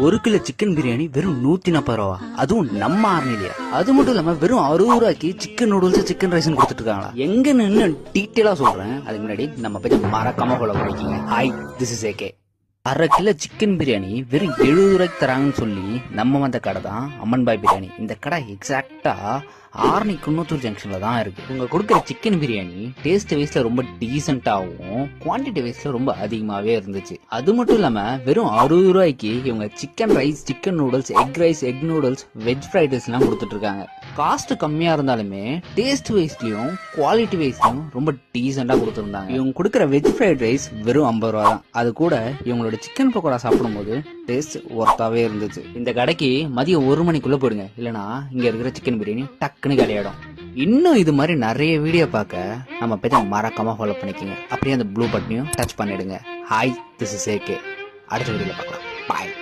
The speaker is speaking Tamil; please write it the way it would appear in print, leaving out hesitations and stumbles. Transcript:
ஒரு கிலோ சிக்கன் பிரியாணி வெறும் 140 ரூபா, அதுவும் நம்ம ஆர்மிலியா. அது மட்டும் இல்லாம வெறும் 60 ரூபாய்க்கு சிக்கன் நூடுல்ஸ் சிக்கன் ரைஸ் கொடுத்துட்டு இருக்காங்களா. எங்க நின்று டீட்டெயிலா சொல்றேன். அதுக்கு முன்னாடி நம்ம பேஜ மறக்காம ஃபாலோ பண்ணிக்கோங்க. Hi, this is AK. அரை கிலோ சிக்கன் பிரியாணி வெறும் 70 ரூபாய்க்கு தராங்கன்னு சொல்லி நம்ம வந்த கடை தான் அம்மன் பாய் பிரியாணி. இந்த கடை எக்ஸாக்டா ஆர்னி குன்னத்தூர் ஜங்ஷன்ல தான் இருக்கு. இவங்க கொடுக்குற சிக்கன் பிரியாணி டேஸ்ட் வைஸ்ல ரொம்ப டீசென்டாகவும் குவான்டிட்டி வைஸ்ல ரொம்ப அதிகமாவே இருந்துச்சு. அது மட்டும் இல்லாம வெறும் 60 ரூபாய்க்கு இவங்க chicken rice, chicken noodles, egg rice, egg noodles, veg fried rice எல்லாம் கொடுத்துட்டு இருக்காங்க. காஸ்ட் கம்மியா இருந்தாலுமே டேஸ்ட் வைஸ்லயும் குவாலிட்டி வைஸ்லயும் ரொம்ப டீசென்டா கொடுத்துருந்தாங்க. இவங்க கொடுக்குற வெஜ் ஃப்ரைட் ரைஸ் வெறும் 50 ரூபா தான். அது கூட இவங்களோட சிக்கன் பக்கோடா சாப்பிடும் போது டேஸ்ட் ஒர்த்தாவே இருந்துச்சு. இந்த கடைக்கு மதியம் 1 மணிக்குள்ள போடுங்க, இல்லனா இங்க இருக்கிற சிக்கன் பிரியாணி டக்குன்னு கிடையாடும். இன்னும் இது மாதிரி நிறைய வீடியோ பார்க்க நம்ம பேஜ மறக்காம ஃபாலோ பண்ணிக்கோங்க. அப்படியே அந்த ப்ளூ பட்டனையும் டச் பண்ணிடுங்க. Hi, this is AK. அடுத்த வீடியோல பார்க்கலாம். பாய்.